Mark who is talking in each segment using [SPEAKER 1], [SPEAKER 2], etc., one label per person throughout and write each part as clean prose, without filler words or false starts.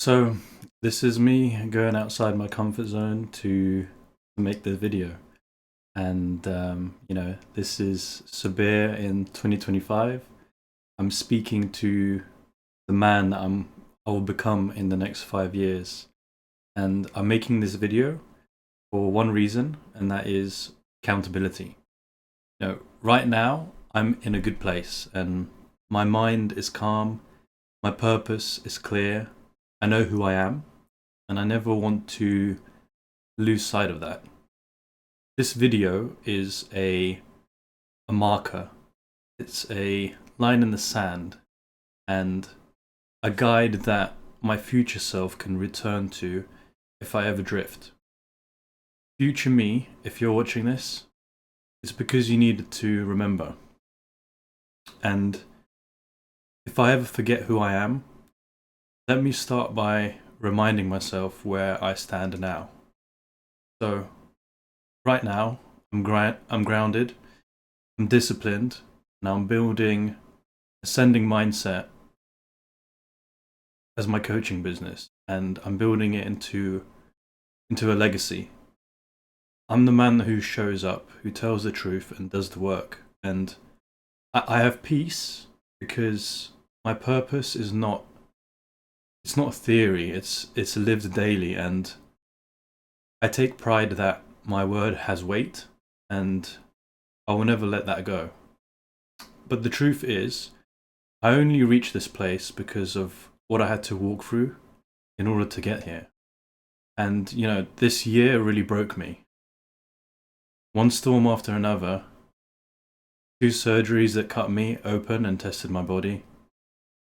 [SPEAKER 1] So this is me going outside my comfort zone to make this video, and this is Sabir in 2025. I'm speaking to the man that I will become in the next 5 years, and I'm making this video for one reason, and that is accountability. Right now I'm in a good place, and my mind is calm, my purpose is clear. I know who I am, and I never want to lose sight of that. This video is a marker. It's a line in the sand and a guide that my future self can return to if I ever drift. Future me, if you're watching this, it's because you needed to remember. And if I ever forget who I am, let me start by reminding myself where I stand now. So, right now, I'm grounded, I'm disciplined, and I'm building ascending mindset as my coaching business, and I'm building it into a legacy. I'm the man who shows up, who tells the truth and does the work, and I have peace because my purpose is not a theory, it's lived daily, and I take pride that my word has weight, and I will never let that go. But the truth is, I only reached this place because of what I had to walk through in order to get here. And, this year really broke me. One storm after another, 2 surgeries that cut me open and tested my body,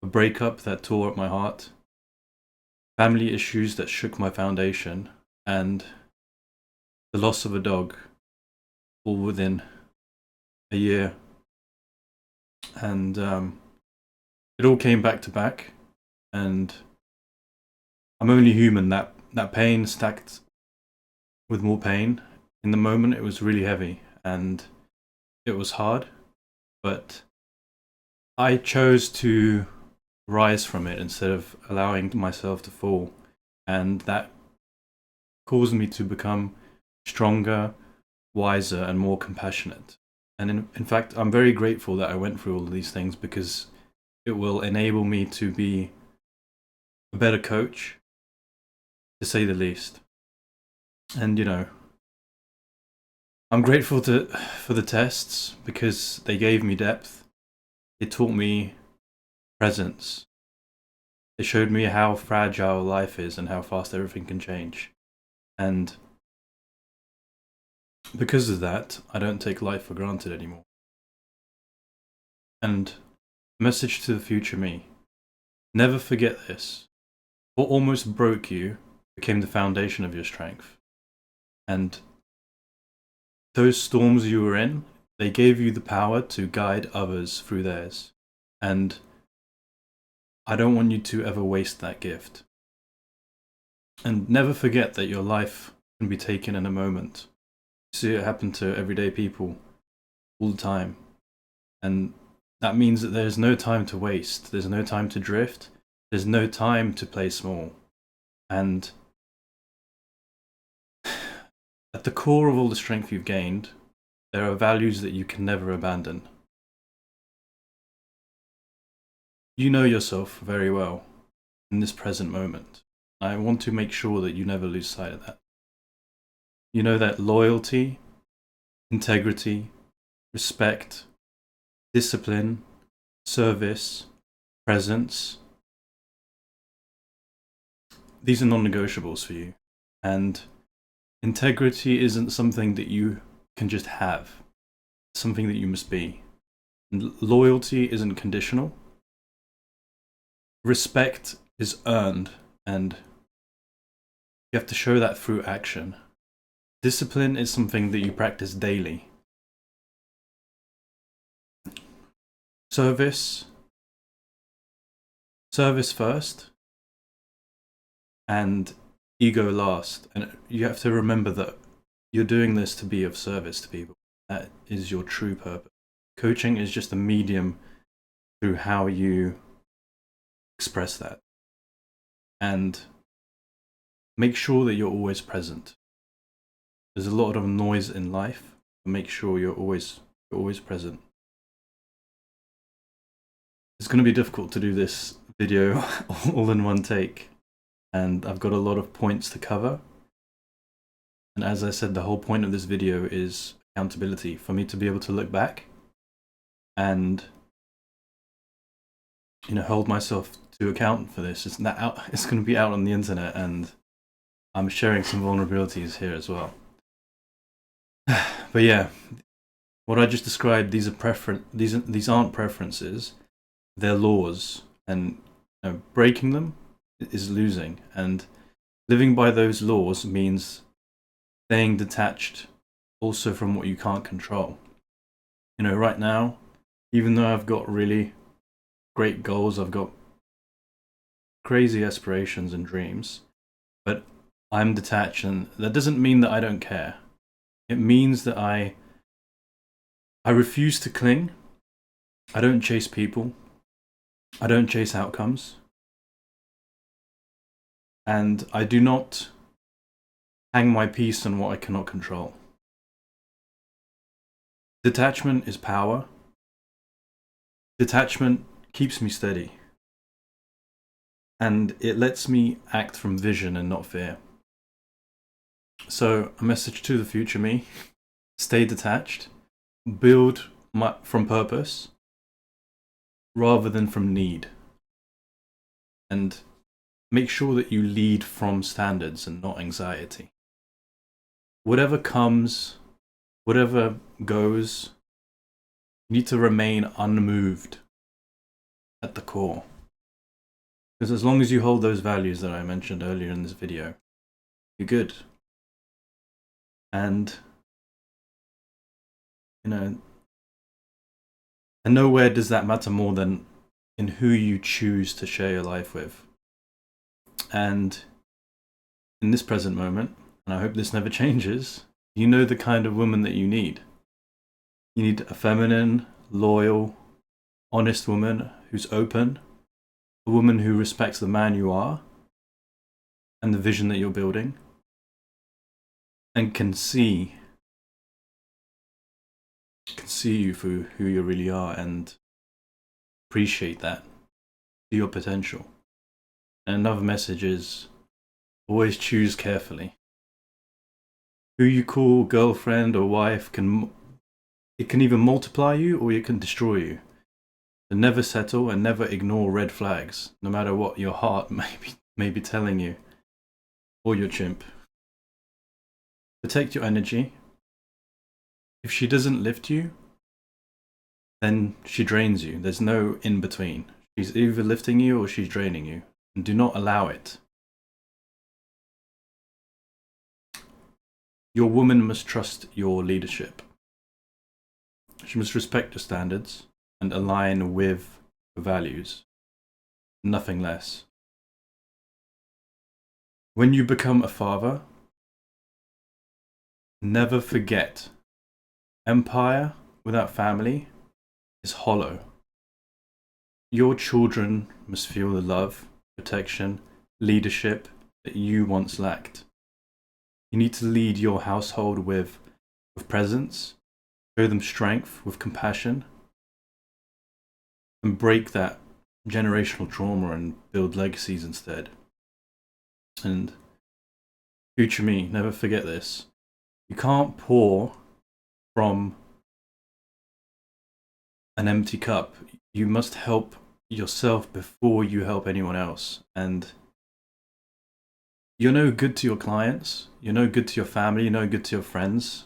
[SPEAKER 1] a breakup that tore up my heart, family issues that shook my foundation, and the loss of a dog, all within a year. And it all came back to back, and I'm only human. That pain stacked with more pain. In the moment, it was really heavy, and it was hard, but I chose to rise from it instead of allowing myself to fall, and that caused me to become stronger, wiser, and more compassionate. And in fact, I'm very grateful that I went through all of these things, because it will enable me to be a better coach, to say the least. And I'm grateful for the tests, because they gave me depth. They taught me presence. They showed me how fragile life is and how fast everything can change. And because of that, I don't take life for granted anymore. And message to the future me: never forget this. What almost broke you became the foundation of your strength. And those storms you were in, they gave you the power to guide others through theirs. And I don't want you to ever waste that gift. And never forget that your life can be taken in a moment. You see it happen to everyday people all the time. And that means that there's no time to waste. There's no time to drift. There's no time to play small. And at the core of all the strength you've gained, there are values that you can never abandon. You know yourself very well in this present moment. I want to make sure that you never lose sight of that. You know that loyalty, integrity, respect, discipline, service, presence, these are non-negotiables for you. And integrity isn't something that you can just have. It's something that you must be. And loyalty isn't conditional. Respect is earned, and you have to show that through action. Discipline is something that you practice daily. Service first, and ego last. And you have to remember that you're doing this to be of service to people. That is your true purpose. Coaching is just a medium through how you express that. and make sure that you're always present. There's a lot of noise in life, but make sure you're always present. It's going to be difficult to do this video all in one take, and I've got a lot of points to cover. And as I said, the whole point of this video is accountability, for me to be able to look back and, you know, hold myself to account for this. It's going to be out on the internet, and I'm sharing some vulnerabilities here as well. But yeah, what I just described, these aren't preferences, they're laws, and you know, breaking them is losing, and living by those laws means staying detached also from what you can't control. You know, right now, even though I've got really great goals, I've got crazy aspirations and dreams, but I'm detached, and that doesn't mean that I don't care. It means that I refuse to cling. I don't chase people. I don't chase outcomes. And I do not hang my peace on what I cannot control. Detachment is power. Detachment keeps me steady. And it lets me act from vision and not fear. So, a message to the future me: stay detached, build from purpose rather than from need, and make sure that you lead from standards and not anxiety. Whatever comes, whatever goes, you need to remain unmoved at the core. Because as long as you hold those values that I mentioned earlier in this video, you're good. And, you know, and nowhere does that matter more than in who you choose to share your life with. And in this present moment, and I hope this never changes, you know the kind of woman that you need. You need a feminine, loyal, honest woman who's open, a woman who respects the man you are and the vision that you're building, and can see you for who you really are and appreciate that, your potential. And another message is always choose carefully. Who you call girlfriend or wife can either multiply you or it can destroy you. So never settle and never ignore red flags, no matter what your heart may be telling you, or your chimp. Protect your energy. If she doesn't lift you, then she drains you. There's no in between. She's either lifting you or she's draining you. And do not allow it. Your woman must trust your leadership. She must respect your standards and align with your values. Nothing less. When you become a father, never forget, empire without family is hollow. Your children must feel the love, protection, leadership that you once lacked. You need to lead your household with presence, show them strength with compassion, and break that generational trauma and build legacies instead. And future me, never forget this. You can't pour from an empty cup. You must help yourself before you help anyone else. And you're no good to your clients, you're no good to your family, you're no good to your friends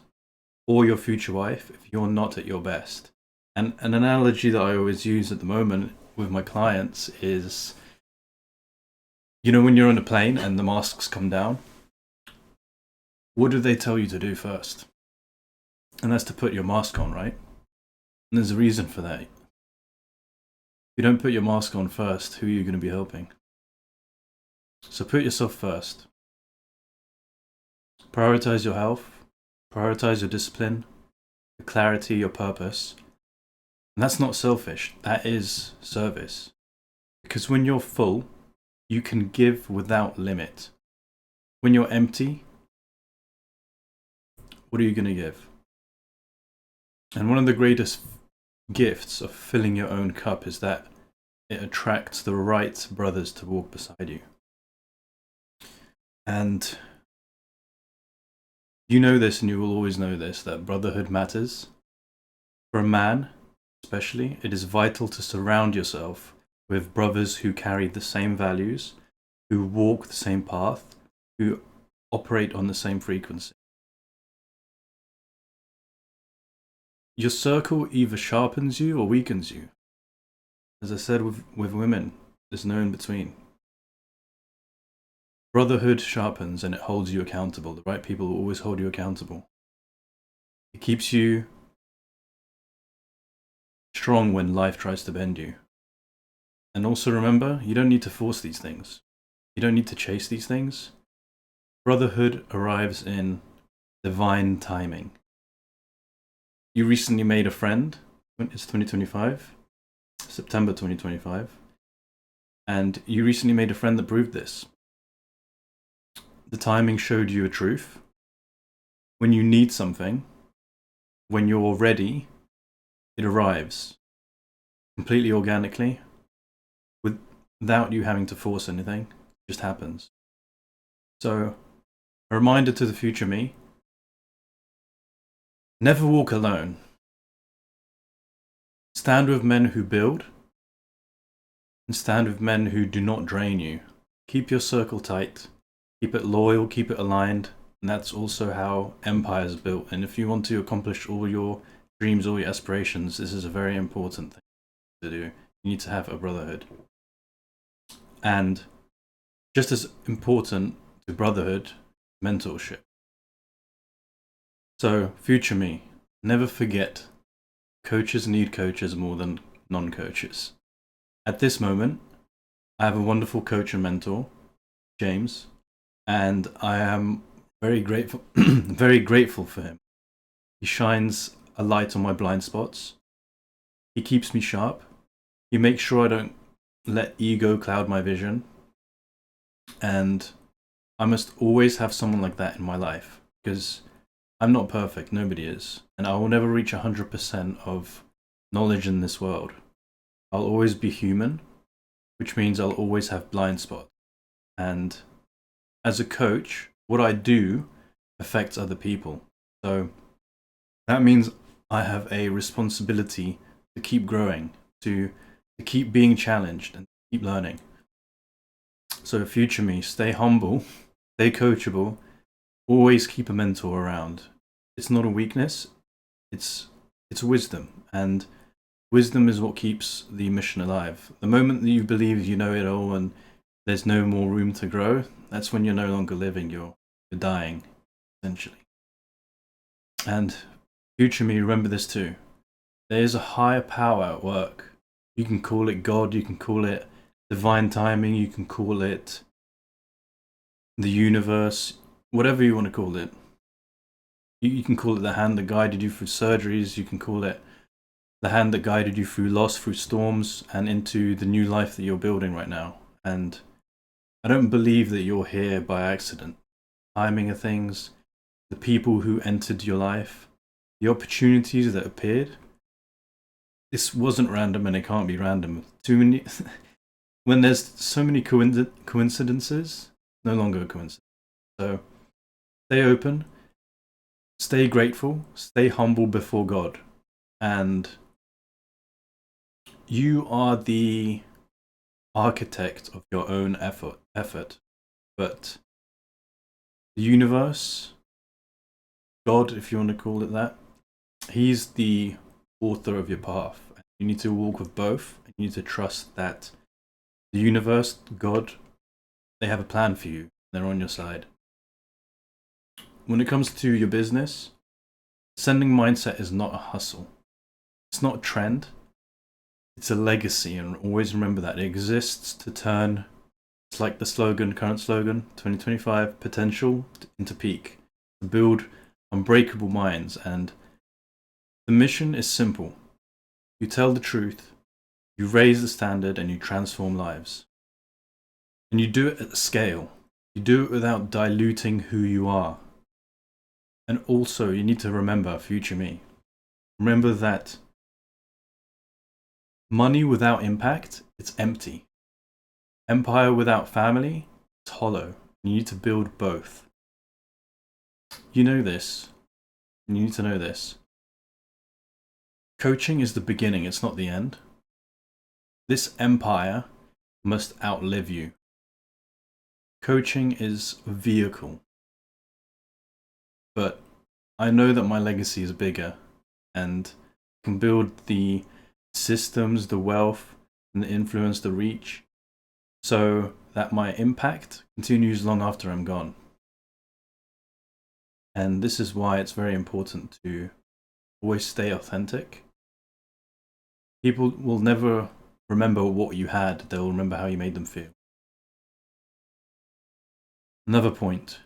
[SPEAKER 1] or your future wife if you're not at your best. And an analogy that I always use at the moment with my clients is, you know, when you're on a plane and the masks come down, what do they tell you to do first? And that's to put your mask on, right? And there's a reason for that. If you don't put your mask on first, who are you going to be helping? So put yourself first. Prioritize your health. Prioritize your discipline, your clarity, your purpose. And that's not selfish. That is service. Because when you're full, you can give without limit. When you're empty, what are you going to give? And one of the greatest gifts of filling your own cup is that it attracts the right brothers to walk beside you. And you know this, and you will always know this, that brotherhood matters. For a man, especially, it is vital to surround yourself with brothers who carry the same values, who walk the same path, who operate on the same frequency. Your circle either sharpens you or weakens you. As I said with women, there's no in between. Brotherhood sharpens and it holds you accountable. The right people will always hold you accountable. It keeps you strong when life tries to bend you. And also remember, you don't need to force these things. You don't need to chase these things. Brotherhood arrives in divine timing. You recently made a friend. It's 2025, September 2025. And you recently made a friend that proved this. The timing showed you a truth. When you need something, when you're ready, it arrives completely organically, without you having to force anything. It just happens. So, a reminder to the future me: never walk alone. Stand with men who build, and stand with men who do not drain you. Keep your circle tight, keep it loyal, keep it aligned, and that's also how empires are built. And if you want to accomplish all your dreams, all your aspirations, this is a very important thing to do. You need to have a brotherhood. And just as important to brotherhood, mentorship. So, future me, never forget, coaches need coaches more than non-coaches. At this moment, I have a wonderful coach and mentor, James, and I am very grateful, very grateful for him. He shines a light on my blind spots. He keeps me sharp. He makes sure I don't let ego cloud my vision. And I must always have someone like that in my life, because I'm not perfect, nobody is. And I will never reach 100% of knowledge in this world. I'll always be human, which means I'll always have blind spots. And as a coach, what I do affects other people. So that means I have a responsibility to keep growing, to keep being challenged and keep learning. So future me, stay humble, stay coachable, always keep a mentor around. It's not a weakness, it's wisdom, and wisdom is what keeps the mission alive. The moment that you believe you know it all and there's no more room to grow, that's when you're no longer living, you're dying, essentially. And future me, remember this too. There is a higher power at work. You can call it God, you can call it divine timing, you can call it the universe, whatever you want to call it. You can call it the hand that guided you through surgeries, you can call it the hand that guided you through loss, through storms, and into the new life that you're building right now. And I don't believe that you're here by accident. Timing of things, the people who entered your life, the opportunities that appeared. This wasn't random, and it can't be random. Too many. When there's so many coincidences, no longer a coincidence. So stay open, stay grateful, stay humble before God, and you are the architect of your own effort. But the universe, God, if you want to call it that, He's the author of your path. You need to walk with both, and you need to trust that the universe, God, they have a plan for you. They're on your side. When it comes to your business, sending mindset is not a hustle. It's not a trend. It's a legacy, and always remember that. It exists to turn, it's like the slogan, current slogan, 2025, potential into peak, to build unbreakable minds. And the mission is simple. You tell the truth, you raise the standard, and you transform lives. And you do it at scale. You do it without diluting who you are. And also, you need to remember, future me. Remember that money without impact, it's empty. Empire without family, it's hollow. You need to build both. You know this. You need to know this. Coaching is the beginning, it's not the end. This empire must outlive you. Coaching is a vehicle. But I know that my legacy is bigger and can build the systems, the wealth, and the influence, the reach, so that my impact continues long after I'm gone. And this is why it's very important to always stay authentic. People will never remember what you had, they'll remember how you made them feel. Another point.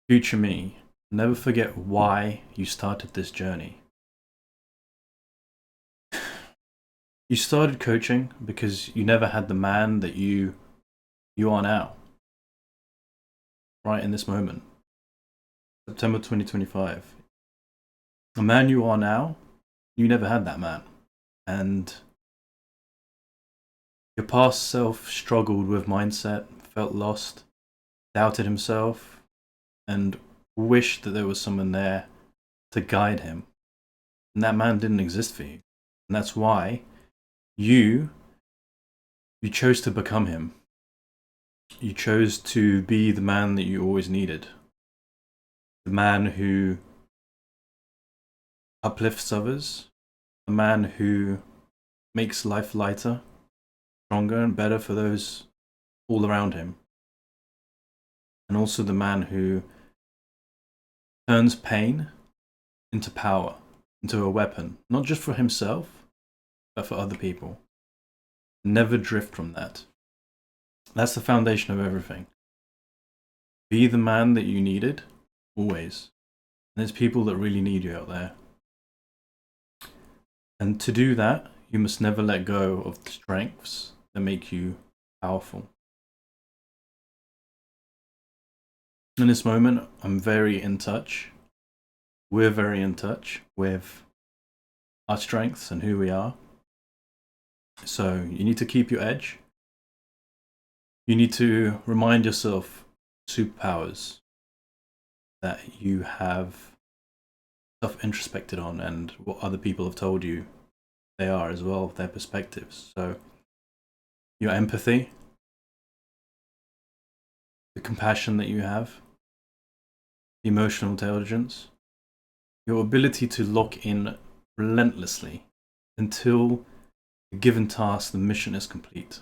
[SPEAKER 1] Future me, never forget why you started this journey. You started coaching because you never had the man that you are now. Right in this moment. September 2025. The man you are now, you never had that man. And your past self struggled with mindset, felt lost, doubted himself, and wished that there was someone there to guide him. And that man didn't exist for you. And that's why you chose to become him. You chose to be the man that you always needed. The man who uplifts others. The man who makes life lighter, stronger, and better for those all around him. And also the man who turns pain into power, into a weapon, not just for himself, but for other people. Never drift from that. That's the foundation of everything. Be the man that you needed, always. And there's people that really need you out there. And to do that, you must never let go of the strengths that make you powerful. In this moment, I'm very in touch. We're very in touch with our strengths and who we are. So you need to keep your edge. You need to remind yourself superpowers that you have self-introspected on and what other people have told you they are as well, their perspectives. So your empathy, the compassion that you have, emotional intelligence, your ability to lock in relentlessly until the given task, the mission is complete.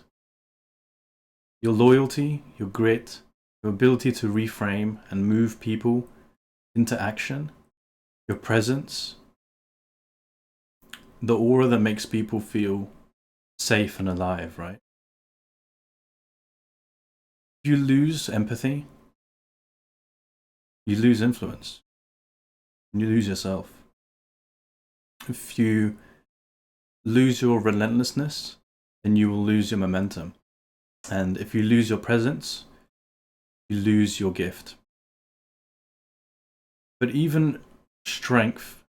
[SPEAKER 1] Your loyalty, your grit, your ability to reframe and move people into action, your presence, the aura that makes people feel safe and alive, right? If you lose empathy, you lose influence. You lose yourself. If you lose your relentlessness, then you will lose your momentum. And if you lose your presence, you lose your gift. But even strength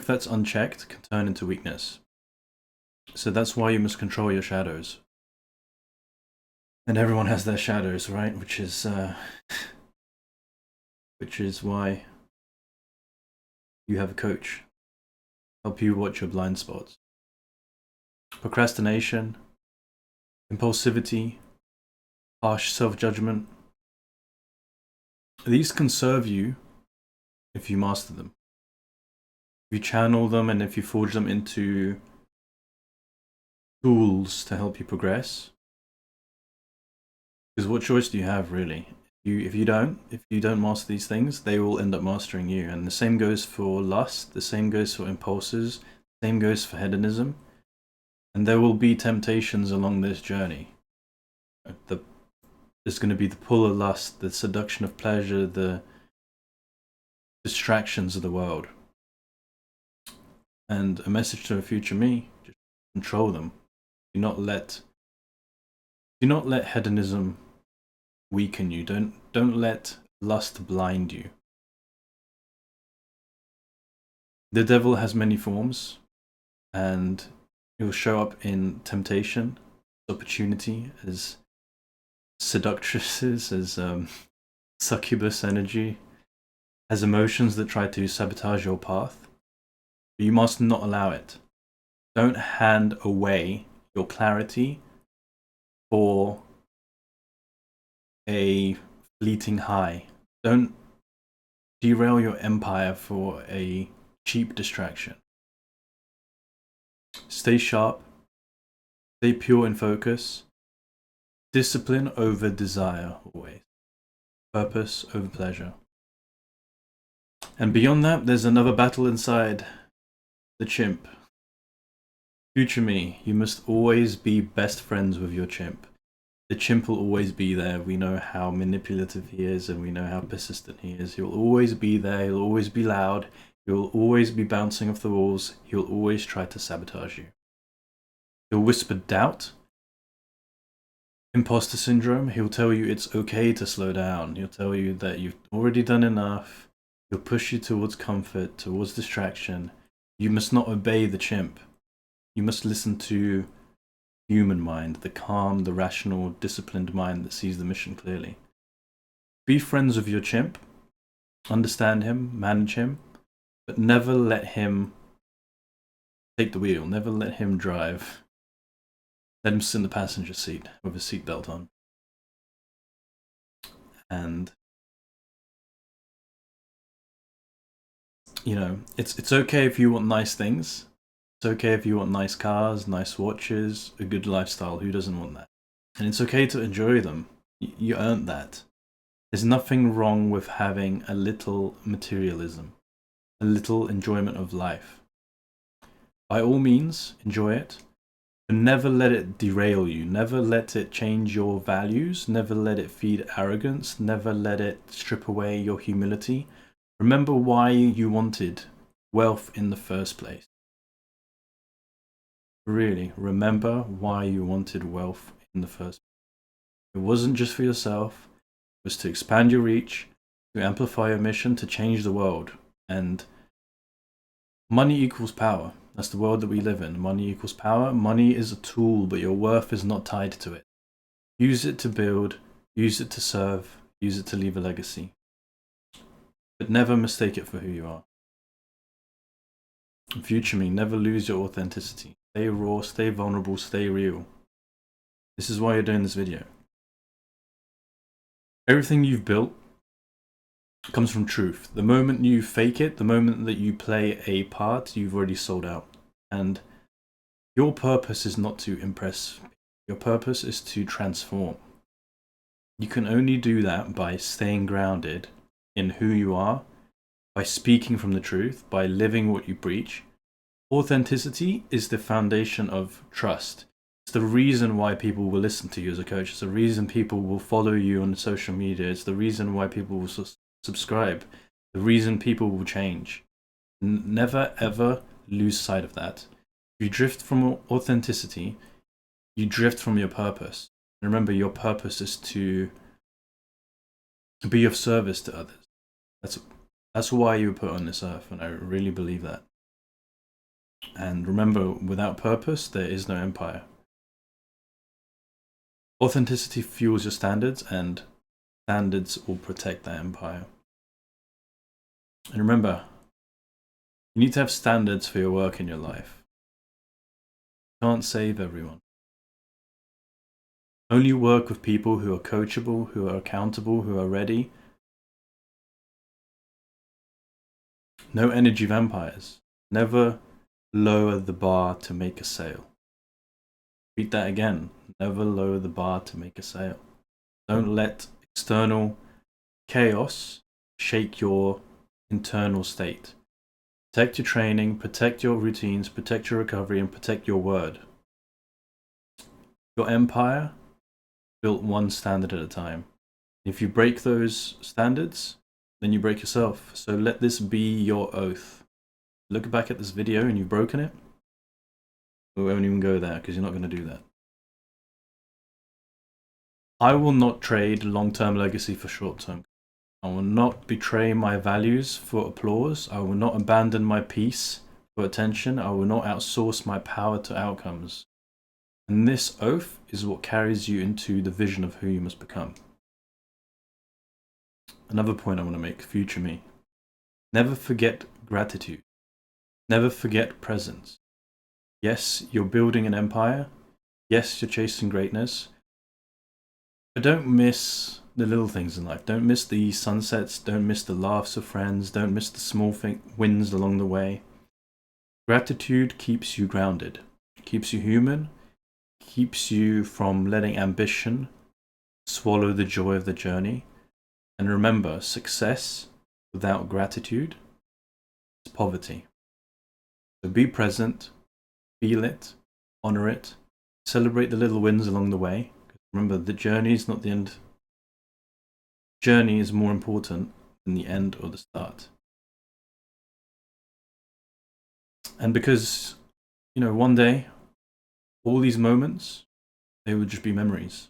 [SPEAKER 1] that's unchecked can turn into weakness. So that's why you must control your shadows. And everyone has their shadows, right? Which is why you have a coach. Help you watch your blind spots. Procrastination, impulsivity, harsh self-judgment. These can serve you if you master them. If you channel them and if you forge them into tools to help you progress. Because what choice do you have, really? If you don't master these things, they will end up mastering you. And the same goes for lust, the same goes for impulses, the same goes for hedonism. And there will be temptations along this journey. There's going to be the pull of lust, the seduction of pleasure, the distractions of the world. And a message to a future me, just control them. Do not let Do not let hedonism weaken you. Don't let lust blind you. The devil has many forms, and he will show up in temptation, opportunity, as seductresses, as succubus energy, as emotions that try to sabotage your path. But you must not allow it. Don't hand away your clarity for a fleeting high. Don't derail your empire for a cheap distraction. Stay sharp, stay pure in focus, discipline over desire always, purpose over pleasure. And beyond that, there's another battle inside the chimp. Future me, you must always be best friends with your chimp. The chimp will always be there. We know how manipulative he is, and we know how persistent he is. He will always be there. He'll always be loud. He will always be bouncing off the walls. He will always try to sabotage you. He'll whisper doubt, imposter syndrome. He'll tell you it's okay to slow down. He'll tell you that you've already done enough. He'll push you towards comfort, towards distraction. You must not obey the chimp. You must listen to human mind, the calm, the rational, disciplined mind that sees the mission clearly. Be friends with your chimp, understand him, manage him, but never let him take the wheel, never let him drive. Let him sit in the passenger seat with a seatbelt on. And you know, it's okay if you want nice things. It's okay if you want nice cars, nice watches, a good lifestyle. Who doesn't want that? And it's okay to enjoy them. You earned that. There's nothing wrong with having a little materialism, a little enjoyment of life. By all means, enjoy it, but never let it derail you. Never let it change your values. Never let it feed arrogance. Never let it strip away your humility. Remember why you wanted wealth in the first place. Really, remember why you wanted wealth in the first place. It wasn't just for yourself. It was to expand your reach, to amplify your mission, to change the world. And money equals power. That's the world that we live in. Money equals power. Money is a tool, but your worth is not tied to it. Use it to build, use it to serve, use it to leave a legacy. But never mistake it for who you are. In future me, never lose your authenticity. Stay raw, stay vulnerable, stay real. This is why you're doing this video. Everything you've built comes from truth. The moment you fake it, the moment that you play a part, you've already sold out. And your purpose is not to impress. Your purpose is to transform. You can only do that by staying grounded in who you are, by speaking from the truth, by living what you preach. Authenticity is the foundation of trust. It's the reason why people will listen to you as a coach. It's the reason people will follow you on social media. It's the reason why people will subscribe. The reason people will change. Never ever lose sight of that. If you drift from authenticity, you drift from your purpose. And remember, your purpose is to be of service to others. That's why you were put on this earth, and I really believe that. And remember, without purpose, there is no empire. Authenticity fuels your standards, and standards will protect that empire. And remember, you need to have standards for your work in your life. You can't save everyone. Only work with people who are coachable, who are accountable, who are ready. No energy vampires. Never lower the bar to make a sale. Repeat that again. Never lower the bar to make a sale. Don't let external chaos shake your internal state. Protect your training, protect your routines, protect your recovery, and protect your word. Your empire built one standard at a time. If you break those standards, then you break yourself. So let this be your oath. Look back at this video and you've broken it. We won't even go there because you're not going to do that. I will not trade long-term legacy for short-term. I will not betray my values for applause. I will not abandon my peace for attention. I will not outsource my power to outcomes. And this oath is what carries you into the vision of who you must become. Another point I want to make, future me. Never forget gratitude. Never forget presence. Yes, you're building an empire. Yes, you're chasing greatness. But don't miss the little things in life. Don't miss the sunsets. Don't miss the laughs of friends. Don't miss the small wins along the way. Gratitude keeps you grounded, keeps you human, keeps you from letting ambition swallow the joy of the journey. And remember, success without gratitude is poverty. So be present, feel it, honor it, celebrate the little wins along the way. Remember, the journey is not the end. Journey is more important than the end or the start. And because, one day, all these moments, they would just be memories.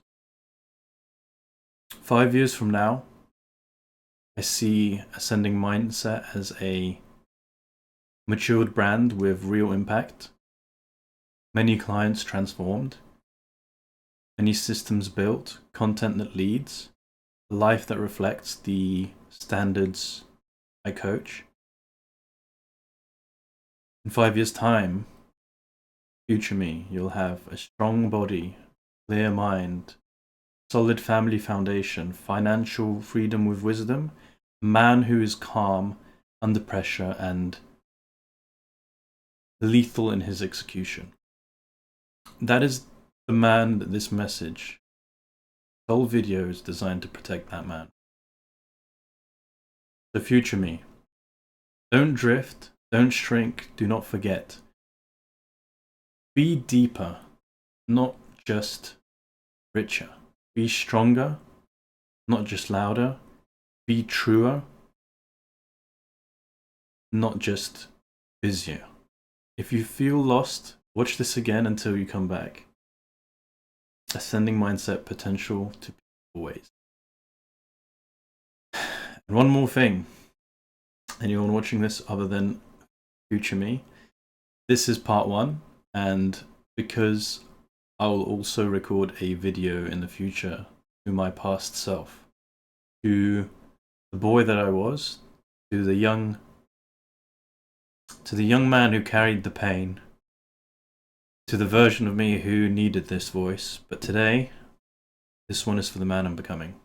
[SPEAKER 1] 5 years from now, I see Ascending Mindset as a matured brand with real impact, many clients transformed, many systems built, content that leads, a life that reflects the standards I coach. In 5 years' time, future me, you'll have a strong body, clear mind, solid family foundation, financial freedom with wisdom, a man who is calm under pressure and lethal in his execution. That is the man that this message, the whole video is designed to protect that man. The future me. Don't drift, don't shrink, do not forget. Be deeper, not just richer. Be stronger, not just louder. Be truer, not just busier. If you feel lost, watch this again until you come back. Ascending Mindset, potential to be always. And one more thing, anyone watching this other than future me, this is part 1, and because I will also record a video in the future to my past self, to the boy that I was, to the young man who carried the pain, to the version of me who needed this voice. But today, this one is for the man I'm becoming.